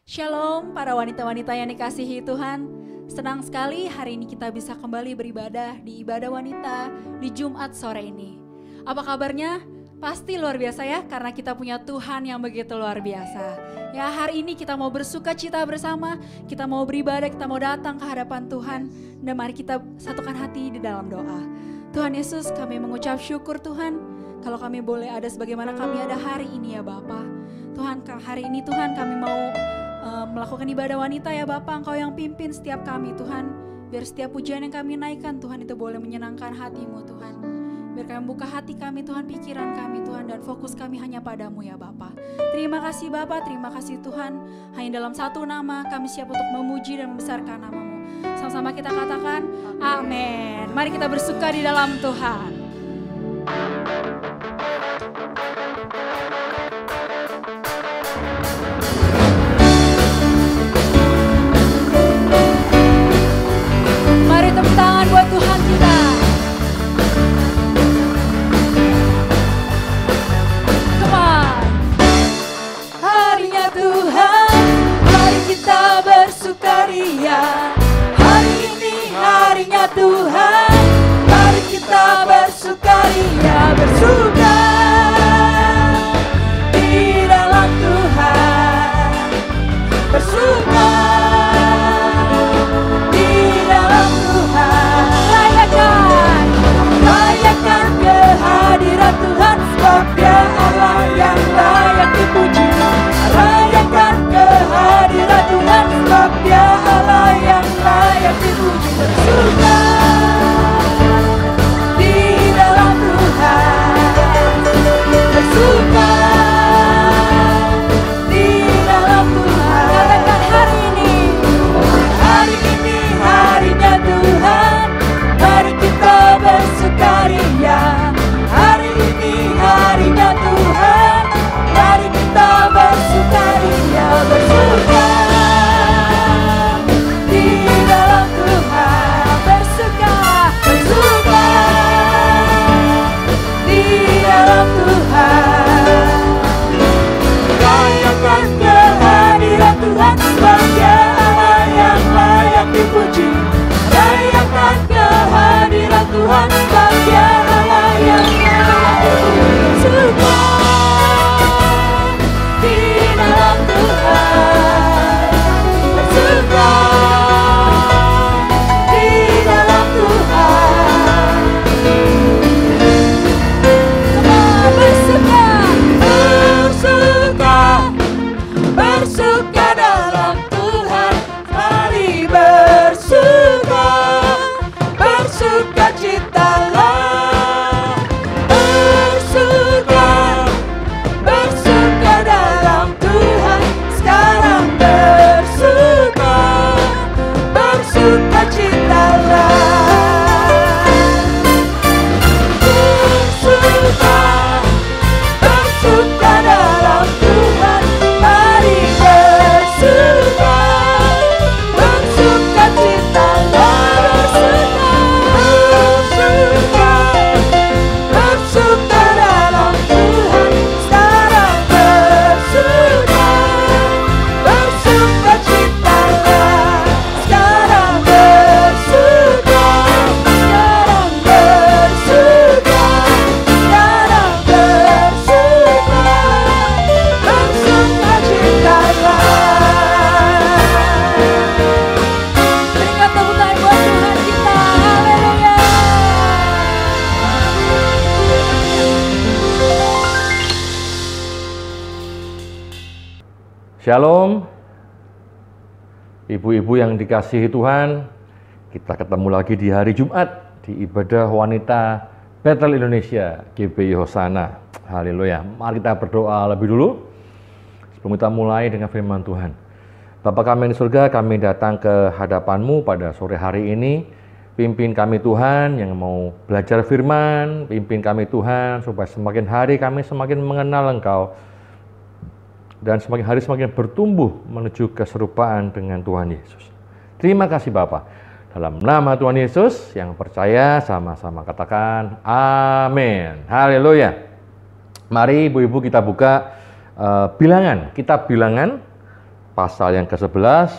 Shalom para wanita-wanita yang dikasihi Tuhan. Senang sekali hari ini kita bisa kembali beribadah di ibadah wanita di Jumat sore ini. Apa kabarnya? Pasti luar biasa ya, karena kita punya Tuhan yang begitu luar biasa. Ya, hari ini kita mau bersuka cita bersama, kita mau beribadah, kita mau datang ke hadapan Tuhan. Dan mari kita satukan hati di dalam doa. Tuhan Yesus, kami mengucap syukur Tuhan, kalau kami boleh ada sebagaimana kami ada hari ini ya Bapa. Tuhan, hari ini Tuhan kami mau melakukan ibadah wanita ya Bapak, Engkau yang pimpin setiap kami Tuhan. Biar setiap pujian yang kami naikkan Tuhan itu boleh menyenangkan hati-Mu Tuhan. Biar kami buka hati kami Tuhan, pikiran kami Tuhan, dan fokus kami hanya pada-Mu ya Bapak. Terima kasih Bapak, terima kasih Tuhan. Hanya dalam satu nama kami siap untuk memuji dan membesarkan nama-Mu. Sama-sama kita katakan amin. Mari kita bersuka di dalam Tuhan. Mari tepuk tangan buat Tuhan kita. Come on. Harinya Tuhan, mari kita bersukaria. Hari ini harinya Tuhan, mari kita bersukaria. Bersuka di dalam Tuhan. Bersuka kehadiran Tuhan, sebab Dia Allah yang layak dipuji. Rayakan kehadiran Tuhan, sebab Dia Allah yang layak dipuji. Bersuka di dalam Tuhan, bersuka di dalam Tuhan. Katakan hari ini harinya Tuhan, mari kita bersukaria. Hari ini harinya Tuhan, mari kita bersukaria. Bersuka di dalam Tuhan, bersuka di dalam Tuhan. Rayakan kehadiran Tuhan, sebab Dia Allah yang layak dipuji. Rayakan kehadiran Tuhan, sebab Dia Allah yang layak dipuji. Bersuka di dalam Tuhan, bersuka di dalam Tuhan. Bersuka dalam Tuhan. Mari bersuka, bersuka citalah. Bersuka dalam Tuhan. Sekarang bersuka, bersuka citalah. Bersuka dalam Tuhan. Mari bersuka, bersuka citalah. Bersuka dalam Tuhan. Sekarang bersuka, bersuka citalah. Sekarang bersuka, sekarang bersuka, sekarang bersuka, bersuka citalah. Berikan tepuk tangan buat Tuhan kita. Haleluya. Shalom, ibu-ibu yang dikasihi Tuhan, kita ketemu lagi di hari Jumat di ibadah wanita Bethel Indonesia GBI Hosana. Haleluya. Mari kita berdoa lebih dulu sebelum kita mulai dengan firman Tuhan. Bapa kami di surga, kami datang ke hadapan-Mu pada sore hari ini. Pimpin kami Tuhan yang mau belajar firman, pimpin kami Tuhan supaya semakin hari kami semakin mengenal Engkau. Dan semakin hari semakin bertumbuh menuju keserupaan dengan Tuhan Yesus. Terima kasih Bapa. Dalam nama Tuhan Yesus yang percaya sama-sama katakan amin. Haleluya. Mari ibu-ibu kita buka kitab bilangan pasal yang ke-11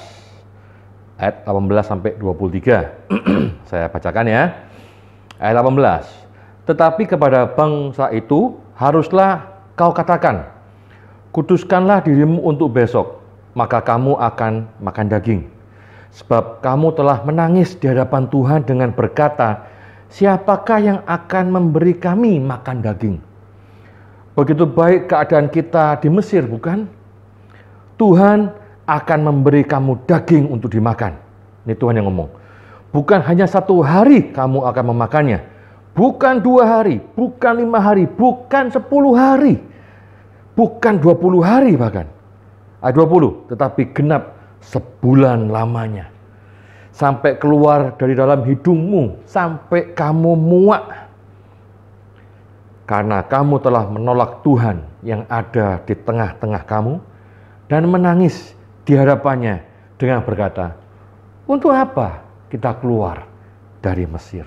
ayat 18 sampai 23. Saya bacakan ya. Ayat 18. Tetapi kepada bangsa itu haruslah kau katakan, kuduskanlah dirimu untuk besok, maka kamu akan makan daging. Sebab kamu telah menangis di hadapan Tuhan dengan berkata, siapakah yang akan memberi kami makan daging? Begitu baik keadaan kita di Mesir, bukan? Tuhan akan memberi kamu daging untuk dimakan. Ini Tuhan yang ngomong. Bukan hanya 1 hari kamu akan memakannya. Bukan 2 hari, bukan 5 hari, bukan 10 hari. Bukan 20 hari bahkan. Ayat 20, tetapi genap sebulan lamanya. Sampai keluar dari dalam hidungmu, sampai kamu muak. Karena kamu telah menolak Tuhan yang ada di tengah-tengah kamu, dan menangis di hadapannya dengan berkata, untuk apa kita keluar dari Mesir?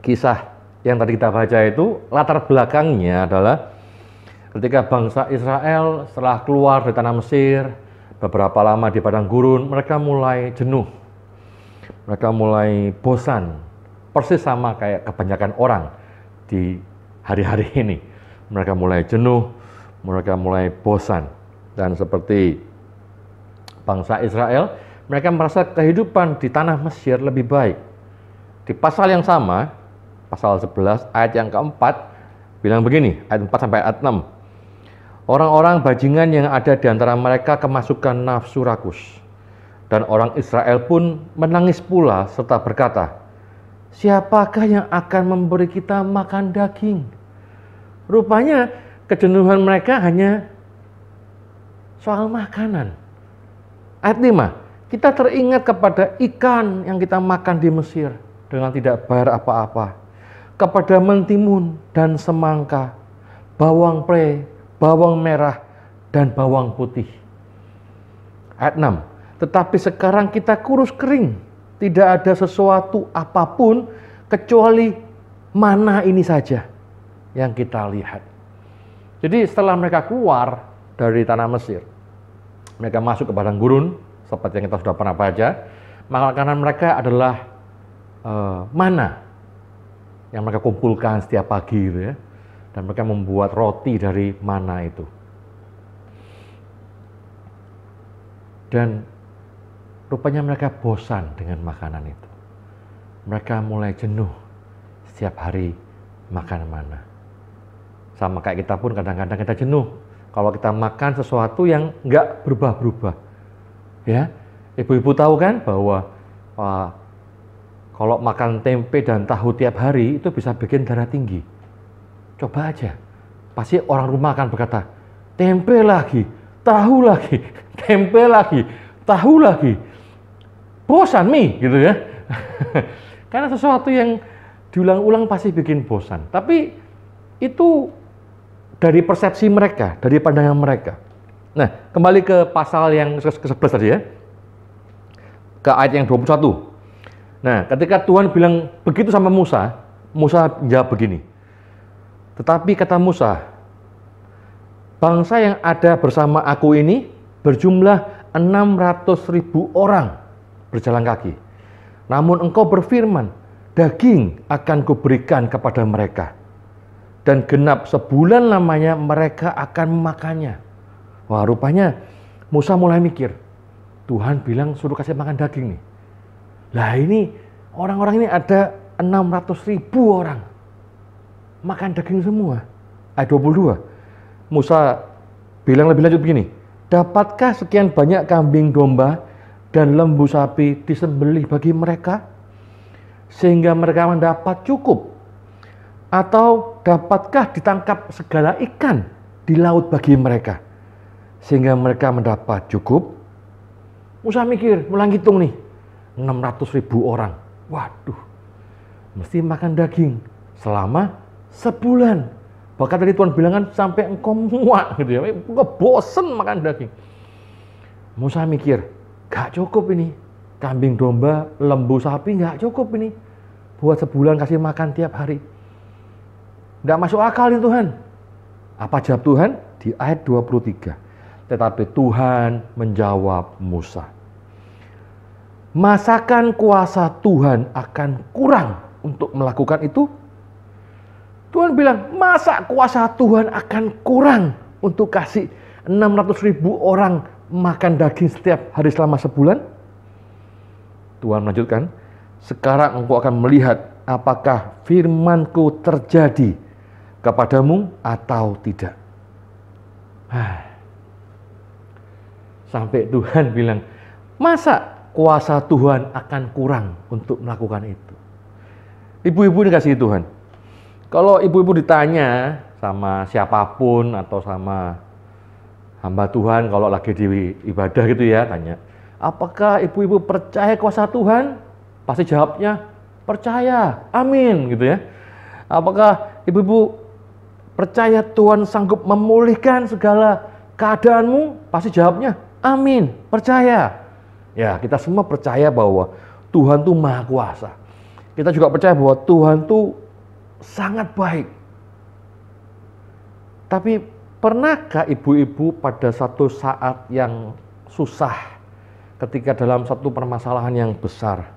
Kisah yang tadi kita baca itu, latar belakangnya adalah ketika bangsa Israel setelah keluar dari tanah Mesir, beberapa lama di padang gurun, mereka mulai jenuh. Mereka mulai bosan. Persis sama kayak kebanyakan orang di hari-hari ini. Mereka mulai jenuh, mereka mulai bosan. Dan seperti bangsa Israel, mereka merasa kehidupan di tanah Mesir lebih baik. Di pasal yang sama, pasal 11 ayat yang keempat, bilang begini, ayat 4 sampai ayat 6. Orang-orang bajingan yang ada di antara mereka kemasukan nafsu rakus. Dan orang Israel pun menangis pula serta berkata, siapakah yang akan memberi kita makan daging? Rupanya kejenuhan mereka hanya soal makanan. Ayat 5, kita teringat kepada ikan yang kita makan di Mesir dengan tidak bayar apa-apa. Kepada mentimun dan semangka, bawang pre, bawang merah, dan bawang putih. Ayat 6. Tetapi sekarang kita kurus kering. Tidak ada sesuatu apapun kecuali mana ini saja yang kita lihat. Jadi setelah mereka keluar dari tanah Mesir, mereka masuk ke padang gurun, seperti yang kita sudah pernah baca. Makanan mereka adalah mana yang mereka kumpulkan setiap pagi gitu ya. Dan mereka membuat roti dari mana itu. Dan rupanya mereka bosan dengan makanan itu. Mereka mulai jenuh setiap hari makan mana. Sama kayak kita pun kadang-kadang kita jenuh kalau kita makan sesuatu yang nggak berubah-berubah. Ya, ibu-ibu tahu kan bahwa kalau makan tempe dan tahu tiap hari itu bisa bikin darah tinggi. Coba aja, pasti orang rumah akan berkata, tempe lagi, tahu lagi, tempe lagi, tahu lagi. Bosan Mi, gitu ya. Karena sesuatu yang diulang-ulang pasti bikin bosan. Tapi itu dari persepsi mereka, dari pandangan mereka. Nah, kembali ke pasal yang ke-11 tadi ya. Ke ayat yang 21. Nah, ketika Tuhan bilang begitu sama Musa, Musa jawab begini. Tetapi kata Musa, bangsa yang ada bersama aku ini berjumlah 600.000 orang berjalan kaki. Namun engkau berfirman, daging akan kuberikan kepada mereka. Dan genap sebulan lamanya mereka akan memakannya. Wah, rupanya Musa mulai mikir, Tuhan bilang suruh kasih makan daging nih. Lah ini, orang-orang ini ada 600.000 orang. Makan daging semua. Ayat 22. Musa bilang lebih lanjut begini. Dapatkah sekian banyak kambing domba dan lembu sapi disembelih bagi mereka? Sehingga mereka mendapat cukup? Atau dapatkah ditangkap segala ikan di laut bagi mereka? Sehingga mereka mendapat cukup? Musa mikir, mulai hitung nih. 600.000 orang. Waduh. Mesti makan daging selama sebulan. Bahkan tadi Tuhan bilang kan sampai engkau muak gitu ya. Engkau bosen makan daging. Musa mikir, gak cukup ini. Kambing domba, lembu sapi gak cukup ini. Buat sebulan kasih makan tiap hari. Gak masuk akal ini Tuhan. Apa jawab Tuhan? Di ayat 23. Tetapi Tuhan menjawab Musa, masakan kuasa Tuhan akan kurang untuk melakukan itu? Tuhan bilang, masa kuasa Tuhan akan kurang untuk kasih 600.000 orang makan daging setiap hari selama sebulan? Tuhan melanjutkan, sekarang engkau akan melihat apakah firman-Ku terjadi kepadamu atau tidak. Sampai Tuhan bilang, masa kuasa Tuhan akan kurang untuk melakukan itu? Ibu-ibu dikasihi Tuhan. Kalau ibu-ibu ditanya sama siapapun atau sama hamba Tuhan kalau lagi di ibadah gitu ya, tanya, apakah ibu-ibu percaya kuasa Tuhan? Pasti jawabnya, percaya, amin gitu ya. Apakah ibu-ibu percaya Tuhan sanggup memulihkan segala keadaanmu? Pasti jawabnya, amin, percaya. Ya, kita semua percaya bahwa Tuhan tuh Maha Kuasa. Kita juga percaya bahwa Tuhan tuh sangat baik. Tapi pernahkah ibu-ibu pada satu saat yang susah, ketika dalam satu permasalahan yang besar,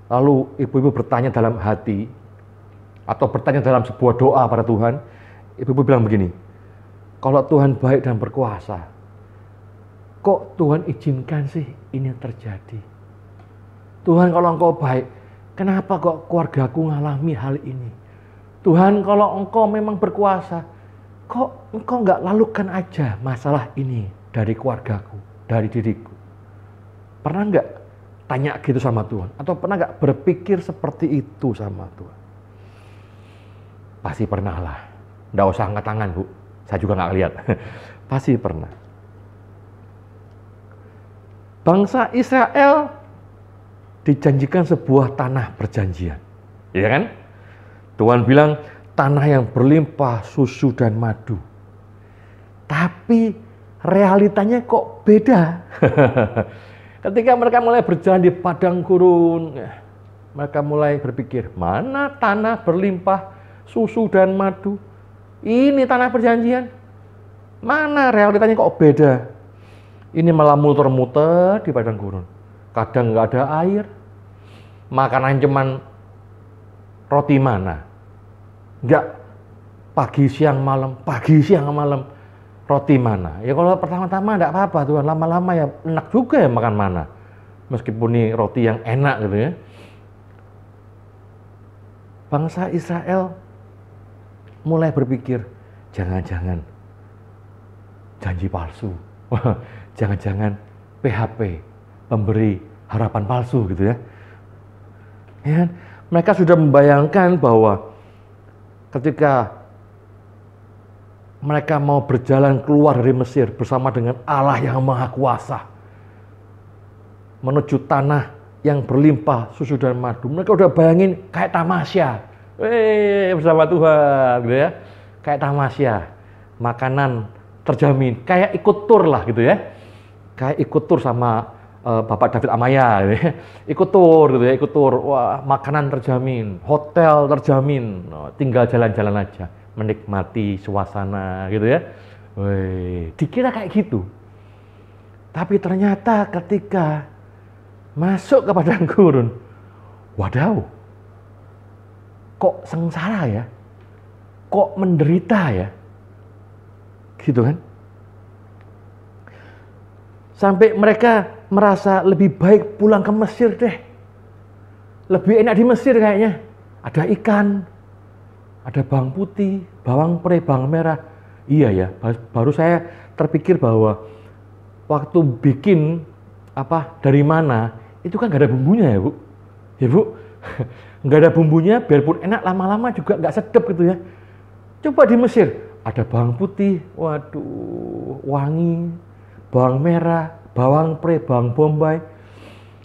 lalu ibu-ibu bertanya dalam hati, atau bertanya dalam sebuah doa pada Tuhan, ibu-ibu bilang begini, kalau Tuhan baik dan berkuasa, kok Tuhan izinkan sih ini terjadi? Tuhan, kalau Engkau baik, kenapa kok keluargaku ngalami hal ini? Tuhan, kalau Engkau memang berkuasa, kok Engkau nggak lalukan aja masalah ini dari keluargaku, dari diriku? Pernah nggak tanya gitu sama Tuhan? Atau pernah nggak berpikir seperti itu sama Tuhan? Pasti pernah lah. Nggak usah angkat tangan, Bu. Saya juga nggak lihat. Pasti pernah. Bangsa Israel dijanjikan sebuah tanah perjanjian. Iya kan? Tuhan bilang tanah yang berlimpah susu dan madu. Tapi realitanya kok beda. Ketika mereka mulai berjalan di padang gurun, mereka mulai berpikir, mana tanah berlimpah susu dan madu? Ini tanah perjanjian. Mana realitanya kok beda? Ini malah muter-muter di padang gurun. Kadang nggak ada air. Makanan cuman roti mana? Nggak pagi siang malam, roti mana? Ya kalau pertama-tama nggak apa-apa Tuhan, lama-lama ya enak juga ya makan mana. Meskipun ini roti yang enak gitu ya. Bangsa Israel mulai berpikir, jangan-jangan janji palsu. Jangan-jangan PHP, pemberi harapan palsu gitu ya. Ya, mereka sudah membayangkan bahwa ketika mereka mau berjalan keluar dari Mesir bersama dengan Allah yang Maha Kuasa, menuju tanah yang berlimpah susu dan madu, mereka udah bayangin kayak tamasya, bersama Tuhan gitu ya, kayak tamasya, makanan terjamin, kayak ikut tur lah gitu ya, kayak ikut tur sama Bapak David Amaya gitu ya. Ikut tur, wah makanan terjamin, hotel terjamin, tinggal jalan-jalan aja, menikmati suasana gitu ya. Dikira kayak gitu. Tapi ternyata ketika masuk ke padang gurun, wadaw, kok sengsara ya, kok menderita ya, gitu kan. Sampai mereka merasa lebih baik pulang ke Mesir deh. Lebih enak di Mesir kayaknya. Ada ikan, ada bawang putih, bawang pre, bawang merah. Iya ya, baru saya terpikir bahwa waktu bikin dari mana, itu kan nggak ada bumbunya ya Bu. Ya Bu, nggak ada bumbunya, biarpun enak lama-lama juga nggak sedap gitu ya. Coba di Mesir, ada bawang putih, waduh, wangi. Bawang merah, bawang pre, bawang bombay,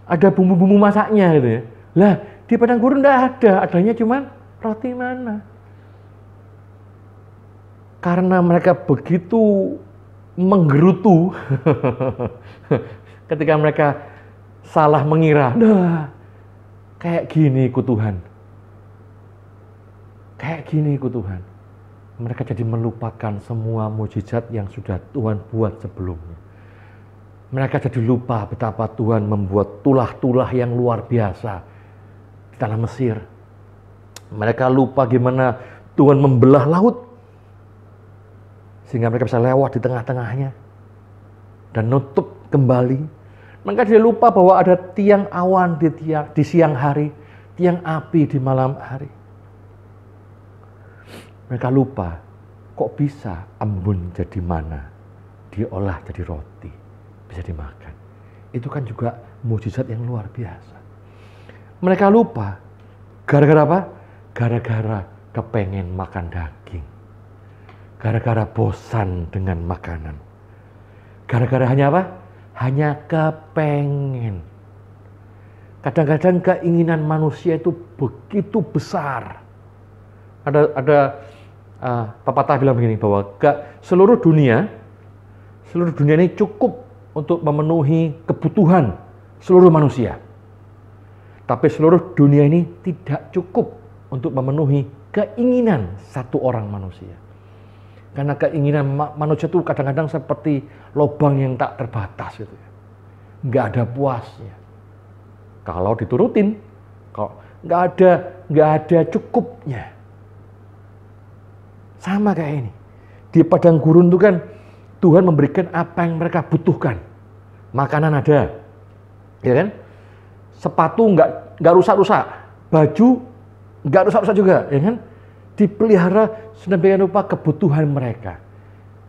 ada bumbu-bumbu masaknya gitu ya. Lah di padang gurun enggak ada, adanya cuman roti mana. Karena mereka begitu menggerutu, ketika mereka salah mengira, nah kayak gini ikut Tuhan, kayak gini ikut Tuhan. mereka jadi melupakan semua mujizat yang sudah Tuhan buat sebelumnya. Mereka jadi lupa betapa Tuhan membuat tulah-tulah yang luar biasa di tanah Mesir. Mereka lupa gimana Tuhan membelah laut sehingga mereka bisa lewat di tengah-tengahnya dan nutup kembali. Mereka jadi lupa bahwa ada tiang awan di siang hari, tiang api di malam hari. Mereka lupa kok bisa embun jadi mana, diolah jadi roti, bisa dimakan. Itu kan juga mujizat yang luar biasa. Mereka lupa gara-gara apa? Gara-gara kepengen makan daging. Gara-gara bosan dengan makanan. Gara-gara hanya apa? Hanya kepengen. Kadang-kadang keinginan manusia itu begitu besar. Ada pepatah bilang begini, bahwa seluruh dunia ini cukup untuk memenuhi kebutuhan seluruh manusia. Tapi seluruh dunia ini tidak cukup untuk memenuhi keinginan satu orang manusia. Karena keinginan manusia itu kadang-kadang seperti lubang yang tak terbatas gitu ya. Nggak ada puasnya. Kalau diturutin, kalau nggak ada cukupnya. Sama kayak ini. Di padang gurun itu kan Tuhan memberikan apa yang mereka butuhkan. Makanan ada, ya kan? Sepatu nggak rusak-rusak, baju nggak rusak-rusak juga, ya kan? Dipelihara sedemikian rupa kebutuhan mereka.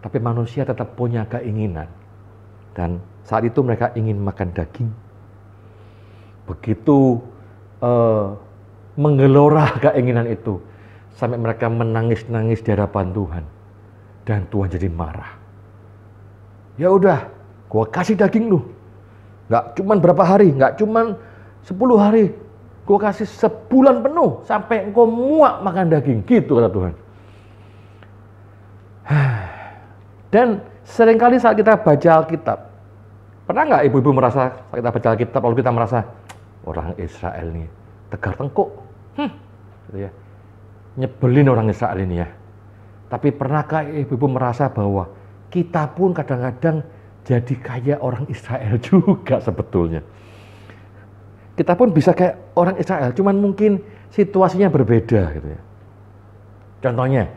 Tapi manusia tetap punya keinginan. Dan saat itu mereka ingin makan daging. Begitu menggelora keinginan itu, sampai mereka menangis-nangis di hadapan Tuhan. Dan Tuhan jadi marah. Ya udah, gua kasih daging lu. Nggak cuman berapa hari, nggak cuman 10 hari. Gue kasih sebulan penuh sampai engkau muak makan daging. Gitu kata Tuhan. Dan seringkali saat kita baca Alkitab, pernah nggak ibu-ibu merasa saat kita baca Alkitab lalu kita merasa orang Israel nih tegar tengkuk, gitu ya, nyebelin orang Israel ini ya. Tapi pernahkah ibu-ibu merasa bahwa kita pun kadang-kadang jadi kayak orang Israel juga sebetulnya? Kita pun bisa kayak orang Israel, cuman mungkin situasinya berbeda gitu ya. Contohnya,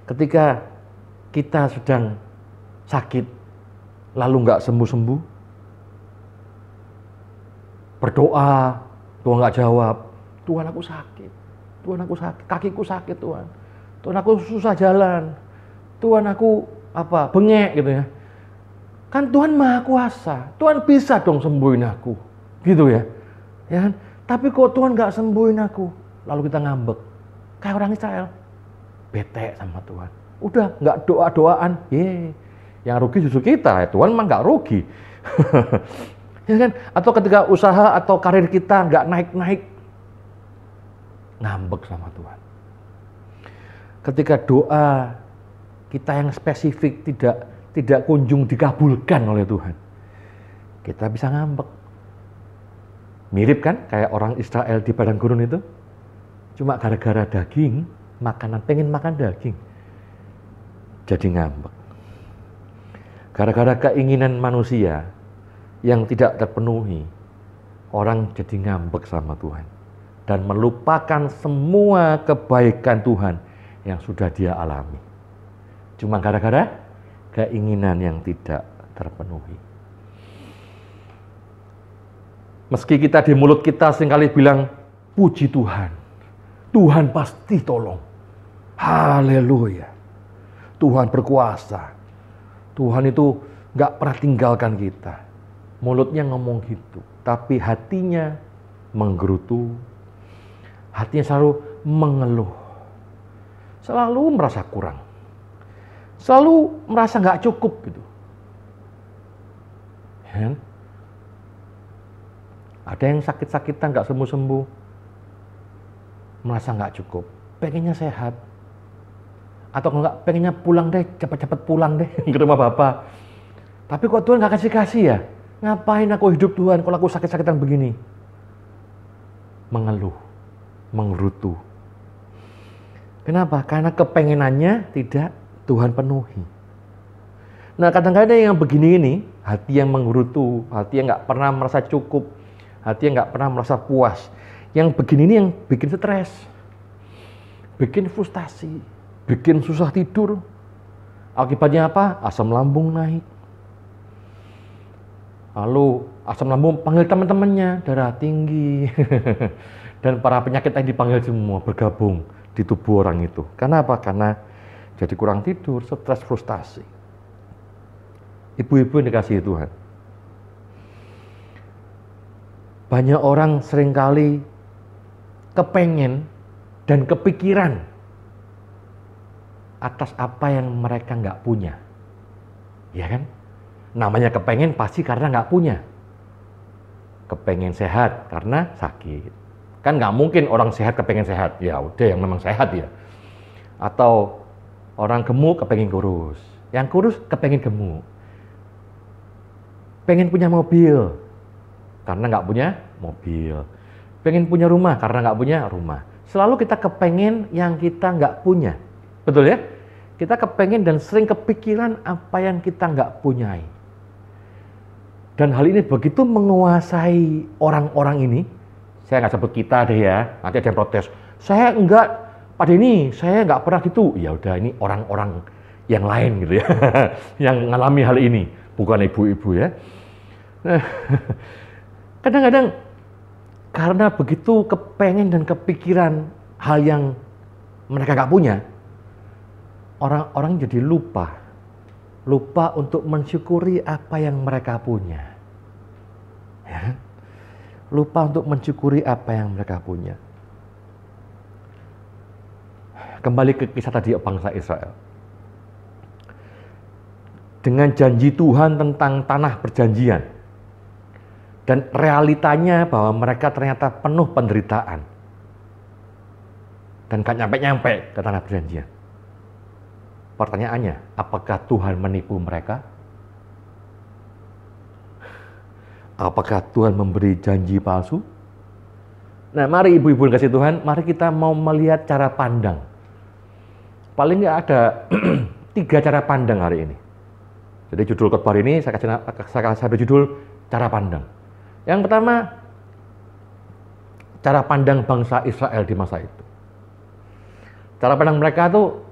ketika kita sedang sakit, lalu nggak sembuh-sembuh, berdoa, Tuhan nggak jawab, Tuhan aku sakit, kakiku sakit Tuhan aku susah jalan, Tuhan aku bengek gitu ya. Kan Tuhan Maha Kuasa, Tuhan bisa dong sembuhin aku, gitu ya. Ya kan? Tapi kok Tuhan nggak sembuhin aku, lalu kita ngambek kayak orang Israel, bete sama Tuhan. Udah nggak doa-doaan, yang rugi justru kita, ya Tuhan mah nggak rugi. Ya kan? Atau ketika usaha atau karir kita nggak naik-naik, ngambek sama Tuhan. Ketika doa kita yang spesifik tidak kunjung dikabulkan oleh Tuhan, kita bisa ngambek. Mirip kan kayak orang Israel di padang gurun itu, cuma gara-gara daging, makanan, pengen makan daging, jadi ngambek. Gara-gara keinginan manusia yang tidak terpenuhi, orang jadi ngambek sama Tuhan dan melupakan semua kebaikan Tuhan yang sudah dia alami. Cuma gara-gara keinginan yang tidak terpenuhi. Meski kita di mulut kita seringkali bilang, puji Tuhan, Tuhan pasti tolong. Haleluya. Tuhan berkuasa. Tuhan itu gak pernah tinggalkan kita. Mulutnya ngomong gitu, tapi hatinya menggerutu. Hatinya selalu mengeluh. Selalu merasa kurang. Selalu merasa gak cukup gitu. Ya? Ada yang sakit-sakitan gak sembuh-sembuh, merasa gak cukup, pengennya sehat. Atau kalau gak, pengennya pulang deh, cepat-cepat pulang deh ke rumah Bapak. Tapi kok Tuhan gak kasih-kasih ya? Ngapain aku hidup Tuhan kalau aku sakit-sakitan begini? Mengeluh, menggerutu. Kenapa? Karena kepengenannya tidak Tuhan penuhi. Nah, kadang-kadang yang begini ini, hati yang menggerutu, hati yang nggak pernah merasa cukup, hati yang nggak pernah merasa puas. Yang begini ini yang bikin stres, bikin frustasi, bikin susah tidur. Akibatnya apa? Asam lambung naik. Lalu asam lambung panggil teman-temannya, darah tinggi. Dan para penyakit yang dipanggil semua bergabung di tubuh orang itu. Karena apa? Karena jadi kurang tidur, stres, frustasi. Ibu-ibu yang dikasihi Tuhan. Banyak orang seringkali kepengen dan kepikiran atas apa yang mereka nggak punya. Ya kan? Namanya kepengen pasti karena nggak punya. Kepengen sehat karena sakit. Kan nggak mungkin orang sehat kepengen sehat. Ya udah yang memang sehat ya. Atau orang gemuk kepengen kurus. Yang kurus kepengen gemuk. Pengen punya mobil karena nggak punya mobil. Pengen punya rumah karena nggak punya rumah. Selalu kita kepengen yang kita nggak punya. Betul ya? Kita kepengen dan sering kepikiran apa yang kita nggak punyai. Dan hal ini begitu menguasai orang-orang ini. Saya nggak sebut kita deh ya, nanti ada yang protes. Saya enggak, Pak Denny, saya nggak pernah gitu. Ya udah, ini orang-orang yang lain gitu ya, yang mengalami hal ini, bukan ibu-ibu ya. Nah, kadang-kadang karena begitu kepengen dan kepikiran hal yang mereka nggak punya, orang-orang jadi lupa untuk mensyukuri apa yang mereka punya. Ya. Lupa untuk mensyukuri apa yang mereka punya. Kembali ke kisah tadi bangsa Israel. Dengan janji Tuhan tentang tanah perjanjian. Dan realitanya bahwa mereka ternyata penuh penderitaan. Dan gak nyampe-nyampe ke tanah perjanjian. Pertanyaannya, apakah Tuhan menipu mereka? Apakah Tuhan memberi janji palsu? Nah, mari ibu-ibu kasih Tuhan, mari kita mau melihat cara pandang. Paling nggak ada 3 cara pandang hari ini. Jadi judul khotbah ini saya kasih judul cara pandang. Yang pertama, cara pandang bangsa Israel di masa itu. Cara pandang mereka tuh,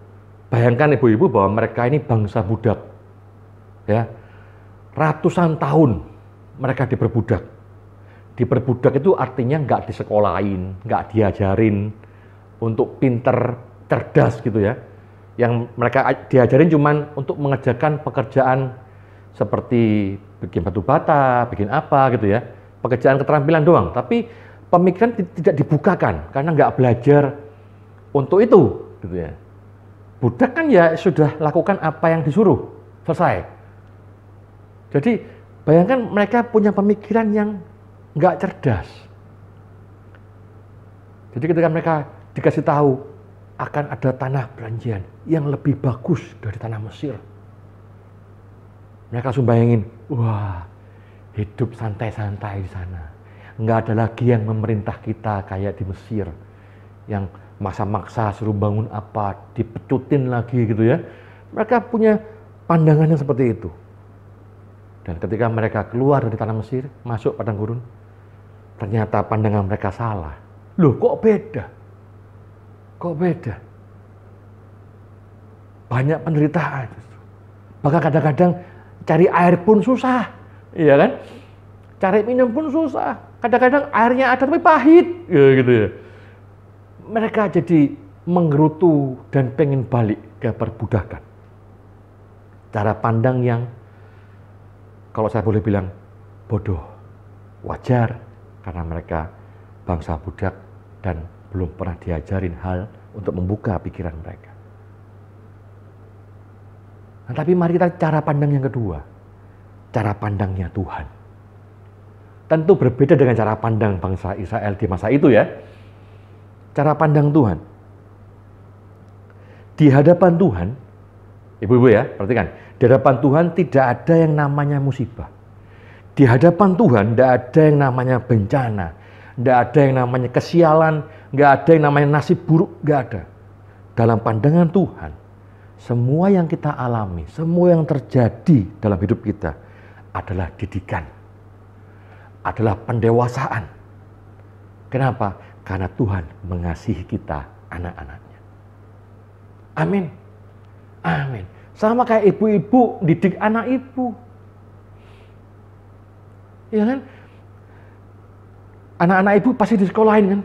bayangkan ibu-ibu bahwa mereka ini bangsa budak. Ya, ratusan tahun mereka diperbudak. Diperbudak itu artinya nggak disekolahin, nggak diajarin untuk pinter, cerdas gitu ya. Yang mereka diajarin cuman untuk mengerjakan pekerjaan seperti bikin batu bata, bikin apa gitu ya. Pekerjaan keterampilan doang. Tapi pemikiran tidak dibukakan karena nggak belajar untuk itu gitu ya. Budak kan ya sudah lakukan apa yang disuruh, selesai. Jadi bayangkan mereka punya pemikiran yang nggak cerdas. Jadi ketika mereka dikasih tahu akan ada tanah perjanjian yang lebih bagus dari tanah Mesir, mereka langsung bayangin, wah, hidup santai-santai di sana. Nggak ada lagi yang memerintah kita kayak di Mesir, yang maksa-maksa suruh bangun apa, dipecutin lagi gitu ya. Mereka punya pandangan yang seperti itu. Dan ketika mereka keluar dari tanah Mesir, masuk padang gurun, ternyata pandangan mereka salah. Loh, kok beda? Kok beda? Banyak penderitaan. Bahkan kadang-kadang cari air pun susah, iya kan? Cari minum pun susah. Kadang-kadang airnya ada tapi pahit, ya gitu ya. Mereka jadi menggerutu dan pengen balik ke perbudakan. Cara pandang yang, kalau saya boleh bilang, bodoh. Wajar, karena mereka bangsa budak dan belum pernah diajarin hal untuk membuka pikiran mereka. Nah, tapi mari kita cara pandang yang kedua. Cara pandangnya Tuhan. Tentu berbeda dengan cara pandang bangsa Israel di masa itu ya. Cara pandang Tuhan. Di hadapan Tuhan, ibu-ibu ya, perhatikan. Di hadapan Tuhan tidak ada yang namanya musibah. Di hadapan Tuhan tidak ada yang namanya bencana. Tidak ada yang namanya kesialan. Tidak ada yang namanya nasib buruk. Tidak ada. dalam pandangan Tuhan, semua yang kita alami, semua yang terjadi dalam hidup kita adalah didikan, adalah pendewasaan. Kenapa? Karena Tuhan mengasihi kita, anak-anaknya. Amin. Amin. Sama kayak ibu-ibu didik anak ibu. Ya kan? Anak-anak ibu pasti disekolahin kan?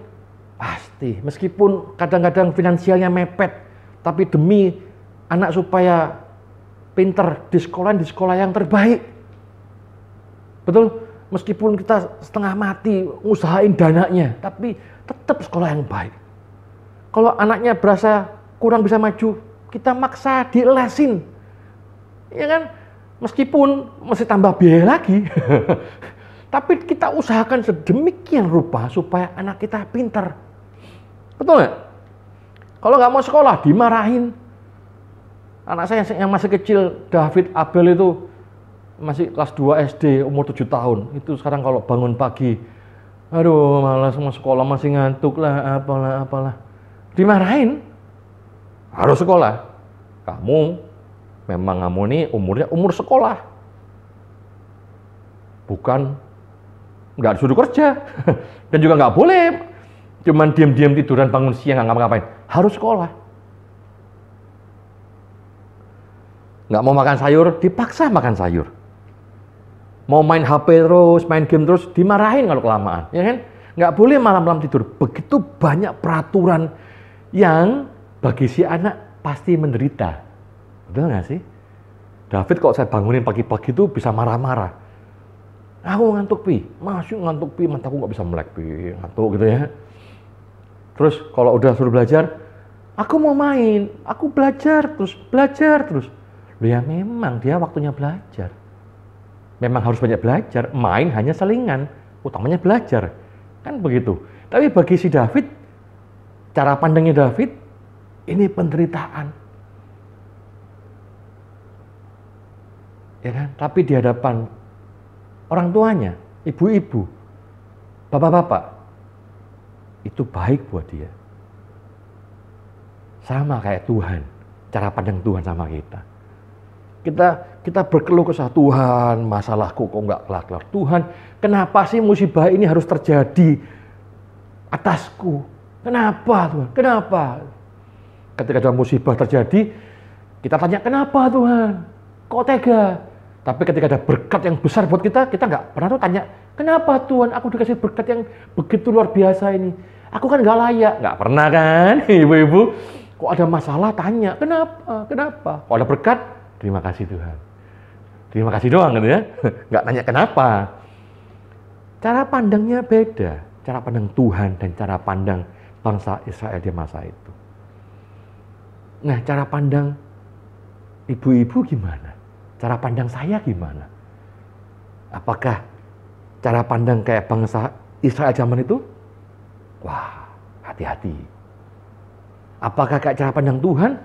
Pasti. Meskipun kadang-kadang finansialnya mepet, tapi demi anak supaya pinter di sekolah yang terbaik. Betul? Meskipun kita setengah mati usahain dananya, tapi tetap sekolah yang baik. Kalau anaknya berasa kurang bisa maju, kita maksa dilesin. Ya kan? Meskipun mesti tambah biaya lagi. Tapi kita usahakan sedemikian rupa supaya anak kita pintar. Betul nggak? Kalau nggak mau sekolah, dimarahin. Anak saya yang masih kecil, David Abel itu masih kelas 2 SD, umur 7 tahun. Itu sekarang kalau bangun pagi, aduh malas mau sekolah, masih ngantuk lah, apalah. Dimarahin. Harus sekolah. Kamu memang kamu nih umurnya umur sekolah. Bukan nggak disuruh kerja. Dan juga nggak boleh cuman diam-diam tiduran bangun siang nggak ngapa-ngapain. Harus sekolah. Nggak mau makan sayur, dipaksa makan sayur. Mau main HP terus, main game terus, dimarahin kalau kelamaan. Ya kan? Nggak boleh malam-malam tidur. Begitu banyak peraturan yang bagi si anak pasti menderita. Betul nggak sih? David kalau saya bangunin pagi-pagi itu bisa marah-marah. Aku ngantuk pi, masuk ngantuk pi, mataku nggak bisa melek pi, ngantuk gitu ya. Terus kalau udah suruh belajar, aku mau main, aku belajar terus. Loh ya memang dia waktunya belajar. Memang harus banyak belajar, main hanya selingan, utamanya belajar. Kan begitu. Tapi bagi si David, cara pandangnya David, ini penderitaan. Ya kan? Tapi di hadapan orang tuanya, ibu-ibu, bapak-bapak, itu baik buat dia. Sama kayak Tuhan, cara pandang Tuhan sama kita. Kita berkeluh kesah, Tuhan, masalahku kok nggak kelar-kelar. Tuhan, kenapa sih musibah ini harus terjadi atasku? Kenapa Tuhan? Kenapa? Ketika ada musibah terjadi, kita tanya, kenapa Tuhan? Kok tega? Tapi ketika ada berkat yang besar buat kita nggak pernah tuh tanya, kenapa Tuhan aku dikasih berkat yang begitu luar biasa ini? Aku kan nggak layak. Nggak pernah kan, ibu-ibu? Kok ada masalah tanya, kenapa? Kok ada berkat? Terima kasih Tuhan. Terima kasih doang gitu ya. Nggak nanya kenapa. Cara pandangnya beda. Cara pandang Tuhan dan cara pandang bangsa Israel di masa itu. Nah, cara pandang ibu-ibu gimana? Cara pandang saya gimana? Apakah cara pandang kayak bangsa Israel zaman itu? Wah, hati-hati. Apakah kayak cara pandang Tuhan?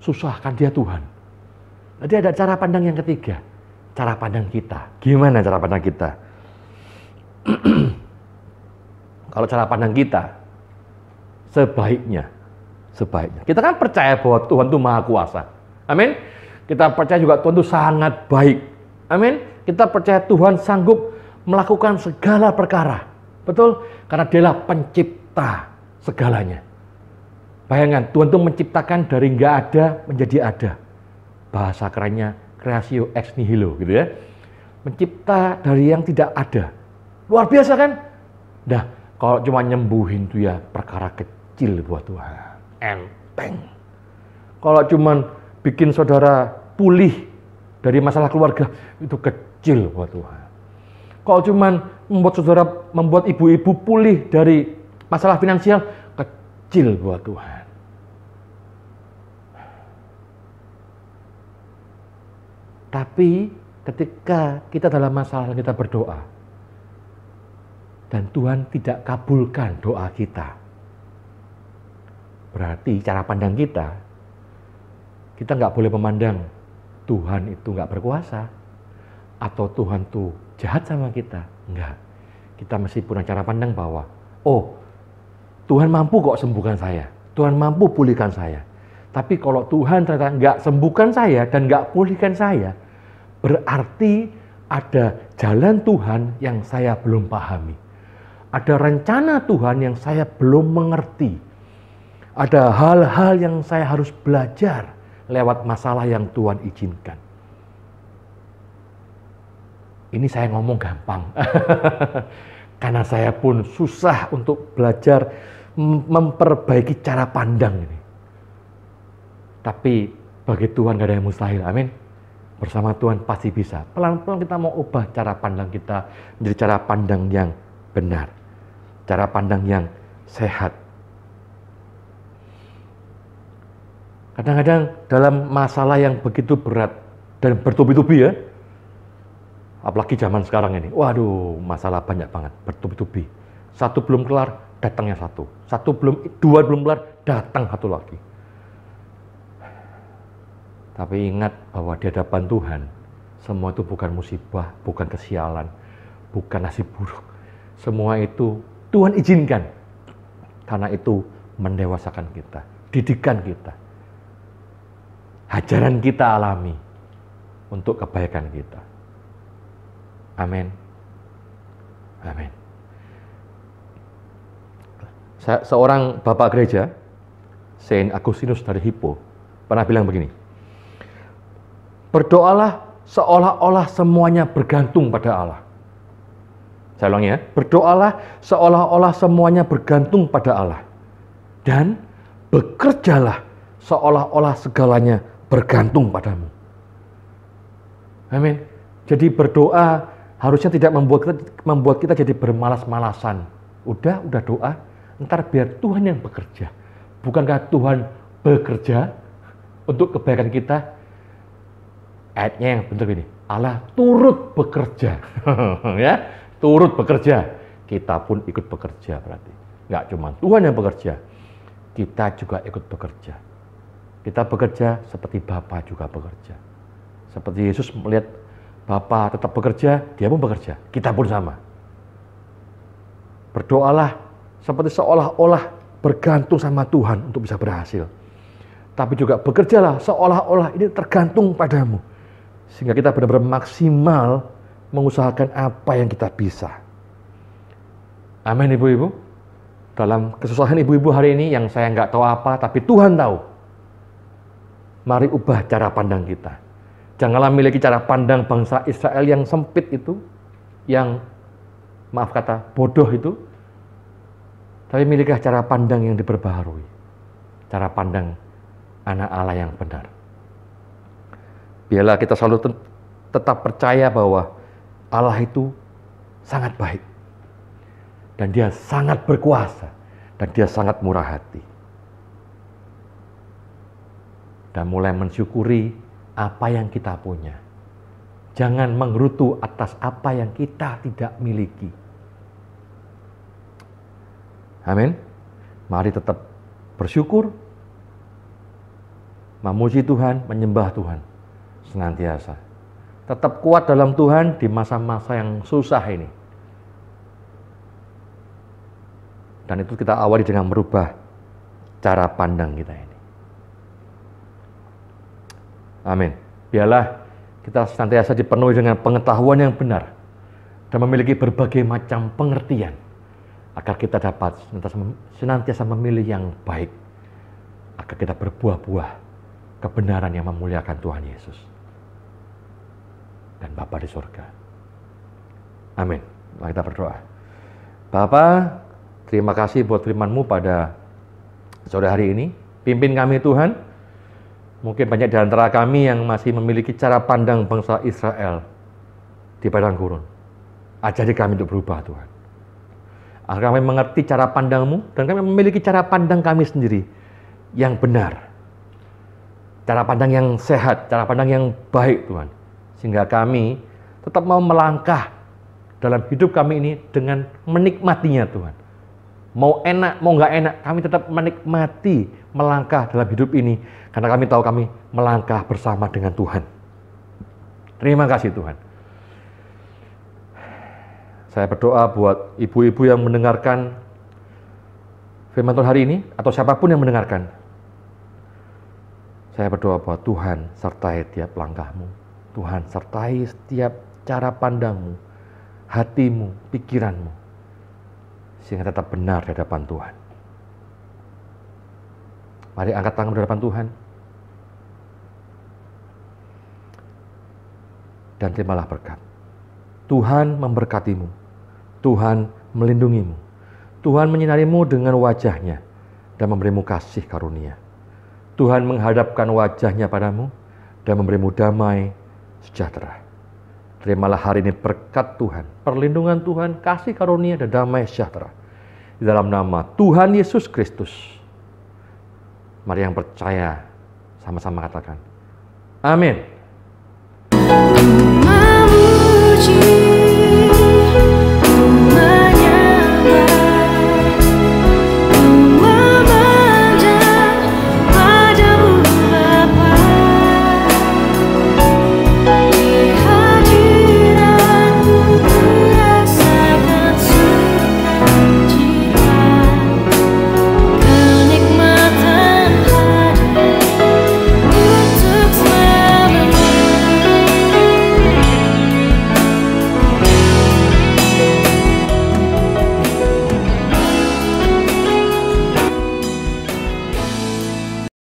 Susahkan dia Tuhan. Jadi ada cara pandang yang ketiga. Cara pandang kita. Gimana cara pandang kita? Kalau cara pandang kita, sebaiknya. Kita kan percaya bahwa Tuhan itu Maha Kuasa. Amin. Kita percaya juga Tuhan itu sangat baik. Amin. Kita percaya Tuhan sanggup melakukan segala perkara. Betul? Karena Dialah pencipta segalanya. Bayangkan, Tuhan itu menciptakan dari nggak ada menjadi ada. Bahasa kerennya creatio ex nihilo gitu ya. Mencipta dari yang tidak ada. Luar biasa kan? Nah, kalau cuma nyembuhin itu ya perkara kecil buat Tuhan. Enteng. Kalau cuma bikin saudara pulih dari masalah keluarga, itu kecil buat Tuhan. Kalau cuma membuat ibu-ibu pulih dari masalah finansial, kecil buat Tuhan. Tapi ketika kita dalam masalah, kita berdoa, dan Tuhan tidak kabulkan doa kita, berarti cara pandang kita nggak boleh memandang Tuhan itu nggak berkuasa, atau Tuhan tuh jahat sama kita. Enggak. Kita mesti punya cara pandang bahwa, oh, Tuhan mampu kok sembuhkan saya. Tuhan mampu pulihkan saya. Tapi kalau Tuhan ternyata nggak sembuhkan saya dan nggak pulihkan saya, berarti ada jalan Tuhan yang saya belum pahami. Ada rencana Tuhan yang saya belum mengerti. Ada hal-hal yang saya harus belajar lewat masalah yang Tuhan izinkan. Ini saya ngomong gampang. Karena saya pun susah untuk belajar memperbaiki cara pandang ini. Tapi bagi Tuhan gak ada yang mustahil, amin. Bersama Tuhan pasti bisa. Pelan-pelan kita mau ubah cara pandang kita menjadi cara pandang yang benar. Cara pandang yang sehat. Kadang-kadang dalam masalah yang begitu berat dan bertubi-tubi ya, apalagi zaman sekarang ini, waduh masalah banyak banget, bertubi-tubi. Satu belum kelar, datangnya satu. Dua belum kelar, datang satu lagi. Tapi ingat bahwa di hadapan Tuhan, semua itu bukan musibah, bukan kesialan, bukan nasib buruk. Semua itu Tuhan izinkan. Karena itu mendewasakan kita, didikan kita. Hajaran kita alami untuk kebaikan kita. Amin. Amin. Seorang bapak gereja, Saint Agustinus dari Hippo, pernah bilang begini, berdoalah seolah-olah semuanya bergantung pada Allah. Saya ulangi ya, berdoalah seolah-olah semuanya bergantung pada Allah. Dan bekerjalah seolah-olah segalanya bergantung padamu. Amin. Jadi berdoa harusnya tidak membuat kita jadi bermalas-malasan. Udah doa, ntar biar Tuhan yang bekerja. Bukankah Tuhan bekerja untuk kebaikan kita? Ayatnya yang benar ini, Allah turut bekerja. Ya, turut bekerja. Kita pun ikut bekerja berarti. Nggak cuma Tuhan yang bekerja, kita juga ikut bekerja. Kita bekerja seperti Bapa juga bekerja. Seperti Yesus melihat Bapa tetap bekerja, dia pun bekerja. Kita pun sama. Berdoalah seperti seolah-olah bergantung sama Tuhan untuk bisa berhasil. Tapi juga bekerjalah seolah-olah ini tergantung padamu. Sehingga kita benar-benar maksimal mengusahakan apa yang kita bisa. Amin ibu-ibu. Dalam kesusahan ibu-ibu hari ini yang saya nggak tahu apa, tapi Tuhan tahu. Mari ubah cara pandang kita. Janganlah memiliki cara pandang bangsa Israel yang sempit itu, yang maaf kata bodoh itu, tapi milikilah cara pandang yang diperbaharui. Cara pandang anak Allah yang benar. Biarlah kita selalu tetap percaya bahwa Allah itu sangat baik. Dan dia sangat berkuasa. Dan dia sangat murah hati. Dan mulai mensyukuri apa yang kita punya. Jangan menggerutu atas apa yang kita tidak miliki. Amin. Mari tetap bersyukur, memuji Tuhan, menyembah Tuhan senantiasa. Tetap kuat dalam Tuhan di masa-masa yang susah ini. Dan itu kita awali dengan merubah cara pandang kita ini. Amin. Biarlah kita senantiasa dipenuhi dengan pengetahuan yang benar dan memiliki berbagai macam pengertian agar kita dapat senantiasa memilih yang baik, agar kita berbuah-buah kebenaran yang memuliakan Tuhan Yesus dan Bapa di surga. Amin. Mari kita berdoa. Bapa, terima kasih buat firman-Mu pada sore hari ini. Pimpin kami Tuhan. Mungkin banyak di antara kami yang masih memiliki cara pandang bangsa Israel di padang gurun. Ajari kami untuk berubah Tuhan. Agar kami mengerti cara pandang-Mu dan kami memiliki cara pandang kami sendiri yang benar. Cara pandang yang sehat, cara pandang yang baik Tuhan. Sehingga kami tetap mau melangkah dalam hidup kami ini dengan menikmatinya Tuhan. Mau enak, mau nggak enak, kami tetap menikmati melangkah dalam hidup ini. Karena kami tahu kami melangkah bersama dengan Tuhan. Terima kasih Tuhan. Saya berdoa buat ibu-ibu yang mendengarkan firman Tuhan hari ini, atau siapapun yang mendengarkan. Saya berdoa bahwa Tuhan sertai tiap langkahmu. Tuhan sertai setiap cara pandangmu, hatimu, pikiranmu, sehingga tetap benar di hadapan Tuhan. Mari angkat tangan di hadapan Tuhan. Dan terimalah berkat. Tuhan memberkatimu. Tuhan melindungimu. Tuhan menyinarimu dengan wajah-Nya dan memberimu kasih karunia. Tuhan menghadapkan wajah-Nya padamu dan memberimu damai sejahtera. Terimalah hari ini berkat Tuhan, perlindungan Tuhan, kasih karunia dan damai sejahtera. Di dalam nama Tuhan Yesus Kristus. Mari yang percaya sama-sama katakan, amin.